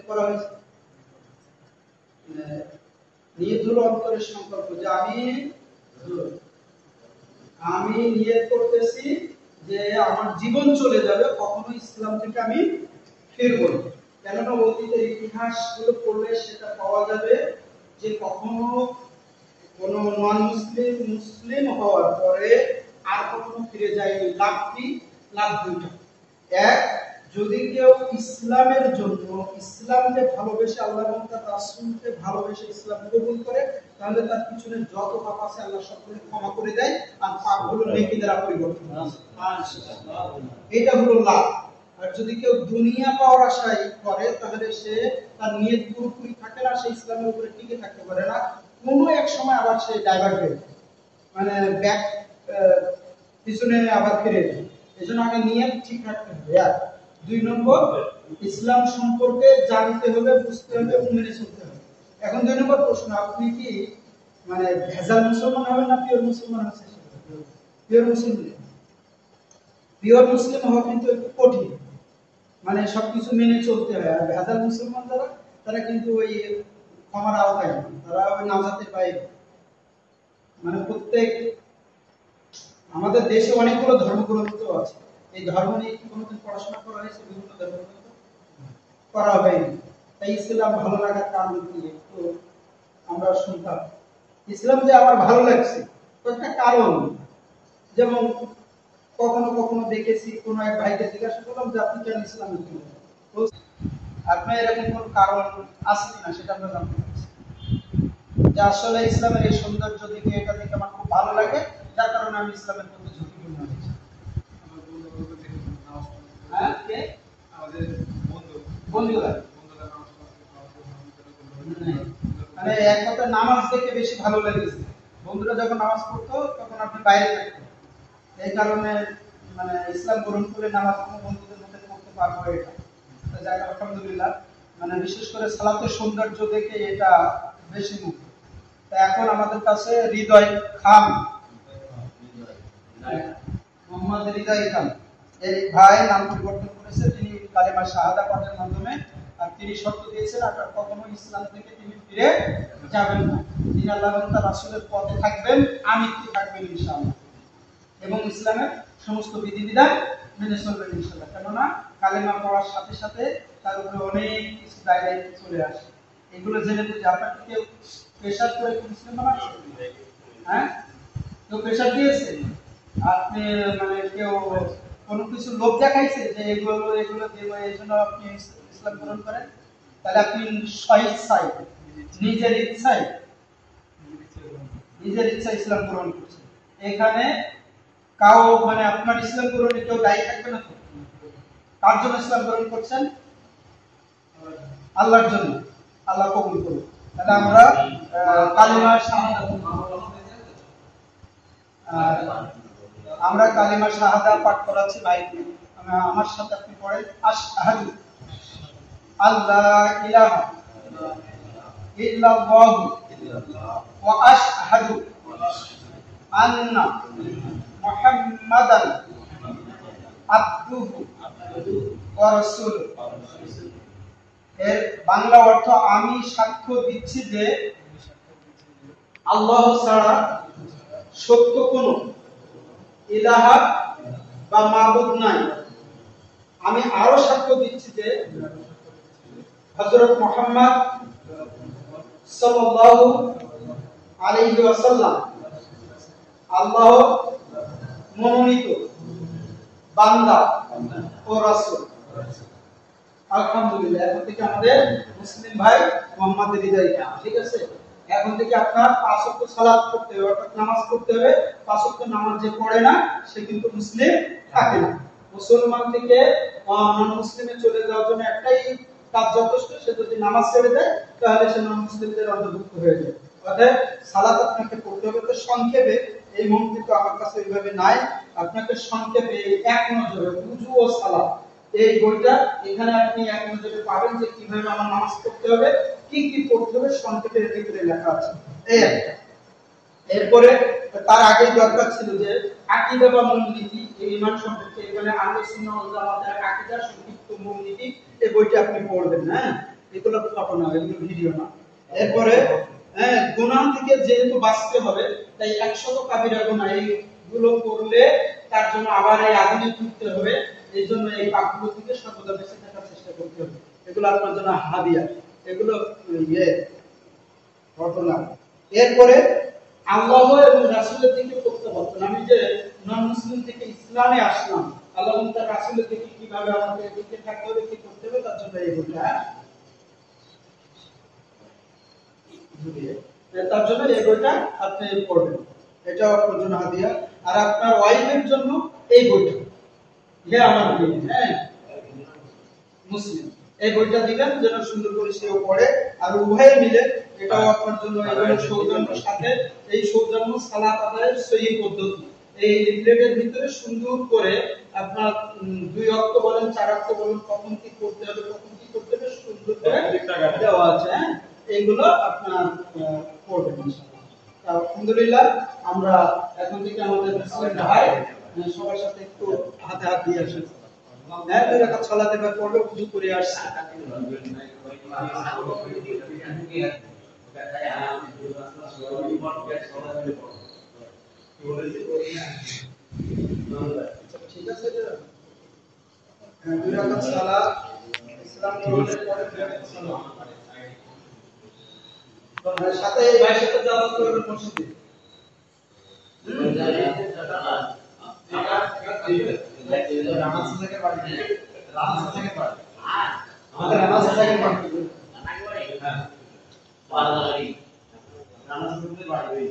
করা হয়েছে? নিয়ত হলো অন্তরের সংকল্প যে আমি নিয়ত করতেছি যে আমার জীবন চলে যাবে, কখনো ইসলাম থেকে আমি ফিরব না। কেননা অতীতের ইতিহাসগুলো পড়লে সেটা পাওয়া যাবে যে কখনো কোন নন মুসলিম মুসলিম হওয়ার পরে আর কখনো ফিরে যায়নি। লাভ দুইটা। এক, যদি কেউ ইসলামের জন্য ইসলামকে ভালোবেসে, আল্লাহ এবং তার রাসূলকে ভালোবেসে ইসলাম কবুল করে, তাহলে তার পিছনে যত পাপ আছে আল্লাহ সবগুলো ক্ষমা করে দেয়, আর পাপগুলো নেকি দ্বারা পরিবর্তন হয়। এটা হলো লাভ। আর যদি কেউ দুনিয়া পাওয়ার আশায় করে, তাহলে সে তার নিয়ত পুরোপুরি থাকে না, সে ইসলামের উপরে টিকে থাকতে পারে না, কোনো এক সময় আবার সে ডাইভার্ট হয়ে যায়, মানে ব্যাক পিছনে আবার ফিরে যায়। এজন্য আগে নিয়ত ঠিক রাখতে হবে। আর দুই নম্বর, ইসলাম সম্পর্কে জানতে হবে, বুঝতে হবে, মেনে চলতে হবে। এখন দুই নম্বর প্রশ্ন, আপনি কি মানে ভেজাল মুসলমান হবেন না পিওর মুসলমান হবেন? Pure Muslim. পিওর মুসলিম হওয়া কিন্তু একটু কঠিন, মানে সবকিছু মেনে চলতে হয়। আর ভেজাল মুসলমান যারা, তারা কিন্তু ওই ক্ষমার আওতায় না, তারা ওই নাজাতের বাইরে। মানে প্রত্যেক আমাদের দেশে অনেকগুলো ধর্মগ্রন্থ আছে, এই ধর্ম নিয়ে কি কোনোদিন পড়াশোনা করা হয়েছে? বিভিন্ন ধর্মগ্রন্থ করা হয়নি। তাই ইসলাম ভালো লাগার কারণ কি একটু আমরা শুনতাম। ইসলাম যে আমার ভালো লাগছে একটা কারণ, যেমন কখনো কখনো দেখেছি কোনো এক ভাইকে জিজ্ঞাসা করলাম যে আপনি কেন ইসলামে ছিলেন, আপনার এরকম কোনো কারণ আছে কিনা সেটা আমরা জানতে পারছি, যে আসলে ইসলামের এই সৌন্দর্য দিকে, এটা দেখে আমার খুব ভালো লাগে, যার কারণে আমি ইসলামের প্রতি ঝুঁকিপূর্ণ হয়েছি। বন্ধুরা মানে এক কথা নামাজ দেখে বেশি ভালো লেগেছে। বন্ধুরা যখন নামাজ পড়তো তখন আপনি বাইরে থাকতেন, এই কারণে মানে ইসলাম গ্রহণ করে নামাজ বন্ধুদের মধ্যে পড়তে পারবো, এটা যাই আলহামদুলিল্লাহ। মানে বিশেষ করে সালাতের সৌন্দর্য দেখে এটা বেশি মুখ্য। এখন আমাদের কাছে হৃদয় খান, মোহাম্মদ হৃদয় খান, এই ভাই নাম পরিবর্তন করেছে। তিনি কালেমা শাহাদা পাঠের মাধ্যমে, আর তিনি শর্ত দিয়েছেন আর কখনো ইসলাম থেকে তিনি ফিরে যাবেন না। তিনি আল্লাহ এবং তার রাসূলের পথে থাকবেন, আমিত্বে থাকবেন ইনশাআল্লাহ, এবং ইসলামের সমস্ত বিধিবিধান মেনে চলবেন ইনশাআল্লাহ। কেননা কালেমা পড়ার সাথে সাথে তার উপরে অনেক কিছু দায়-দায়িত্ব চলে আসে। এগুলো জেনে বুঝে আপনাকে কেউ প্রেশার করে মুসলিম বানাচ্ছে? হ্যাঁ, কেউ প্রেশার দিয়েছে? আপনি মানে কেউ কোনো কিছু লোভ দেখাইছে যে এগুলো দেব, এই জন্য আপনি ইসলাম গ্রহণ করেন? তাহলে আপনি স্বেচ্ছায়, নিজের ইচ্ছায় ইসলাম গ্রহণ করছেন। এখানে কাউ মানে আপনার ইসলাম গ্রহণে কেউ দায়ী থাকবে না তো? কার জন্য ইসলাম গ্রহণ করছেন? আল্লাহর জন্য। আল্লাহ কবুল করুন। তাহলে আমরা কালিমা শাহাদা পাঠ করাচ্ছি ভাইকে। আমার সাথে আপনি পড়েন, আশহাদু আল্লাহ ইলাহা ইল্লাল্লাহু ওয়া আশহাদু আন্না মুহাম্মাদান আবদুহু ওয়া রাসূলুহু। এর বাংলা অর্থ, আমি সাক্ষ্য দিচ্ছি যে আল্লাহ ছাড়া সত্য কোনো ইলাহা বা মাবুদ নাই। আমি আরো সাক্ষ্য দিচ্ছি যে হযরত মুহাম্মদ সাল্লাল্লাহু আলাইহি ওয়াসাল্লাম আল্লাহ মনোনীত বান্দা ও রাসূল। আলহামদুলিল্লাহ। এখন থেকে আমাদের মুসলিম ভাই মোহাম্মদ হৃদয় খান, ঠিক আছে? এখন থেকে আপনার 5 ওয়াক্ত সালাত পড়তে হবে, অর্থাৎ নামাজ পড়তে হবে। 5 ওয়াক্ত নামাজ যে পড়ে না সে কিন্তু মুসলিম থাকে না। মুসলমান থেকে নন মুসলিমে চলে যাওয়ার জন্য একটাই কাজ যথেষ্ট, সে যদি নামাজ ছেড়ে দেয় তাহলে সে নন মুসলিমদের অন্তর্ভুক্ত হয়ে যায়। অর্থাৎ সালাত আপনাকে পড়তে হবে। তো সংক্ষেপে, এই মুহূর্তে তো আমার কাছে এইভাবে নাই, আপনাকে সংক্ষেপে এক নজরে উযু ও সালাত এই বইটা এখানে আপনি এক নজরে পাবেন যে কিভাবে আমার নামাজ পড়তে হবে, কি কি পড়তে হবে, সংক্ষেপে এর ভিতরে লেখা আছে। এই একটা। এরপরে তার আগে দরকার ছিল যে আকীদা বা মূলনীতি, এই ঈমান সম্পর্কে, এখানে আহলে সুন্নাহ ওয়াল জামাতের আকীদা সংক্ষিপ্ত মূলনীতি, এই বইটা আপনি পড়বেন। হ্যাঁ, এগুলো ফটো না, এগুলো ভিডিও না। এরপরে গুনাহ থেকে যেহেতু বাঁচতে হবে, তাই 100 কাবিরা গুনাহ এইগুলো করলে তার জন্য আবার এই আগুনে পুড়তে হবে। এই জন্য এই পাপগুলো থেকে সর্বদা বেঁচে থাকার চেষ্টা করতে হবে। এগুলো আপনার জন্য হাদিয়া, এগুলো ঘটনা। এরপরে আল্লাহ এবং রাসূলের দিকে প্রত্যাবর্তন। আমি যে নন মুসলিম থেকে ইসলামে আসলাম, আল্লাহ এবং তার রাসূলের দিকে কিভাবে আমাকে দিকে থাকতে হবে, কি করতে হবে, তার জন্য এই বইটা, তার জন্য এই বইটা আপনি পড়বেন। এটা আপনার জন্য হাদিয়া। আর আপনার ওয়াইফের জন্য এই বইটা, হে আমার বিবি, মুসলিম, এই বইটা দিবেন যেন সুন্দর করে সেও পড়ে। আর উভয়ে মিলে এটাও আপনার জন্য এগুলো সৌজন্যের সাথে, এই সৌজন্য সালাত আদায়ের সহিহ পদ্ধতি, এই লিফলেটের ভিতরে সুন্দর করে আপনার 2 ওয়াক্ত বলেন 4 ওয়াক্ত বলেন কখন কি করতে হবে, কখন কি করতে হবে সুন্দর করে দেওয়া আছে। এইগুলো আপনার পড়বেন ইনশাআল্লাহ। আলহামদুলিল্লাহ, আমরা এখন থেকে আমাদের মুসলিম ভাই সবার সাথে একটু হাতে হাত দিয়ে আসেন। 2 রাকাত সালাত এবার পড়বে, ওযু করে আসছে। ঠিক আছে, 2 রাকাত সালাত ইসলাম গ্রহণের পরে 2 রাকাত সালাত, সাথে এই ভাইয়ের সাথে দাওয়াত করবেন মসজিদে। নামাজ থেকে বাড়ি, নামাজ থেকে বাড়ি, আমাদের নামাজ থেকে বাড়ি, হ্যাঁ, নামাজ থেকে বাড়ি।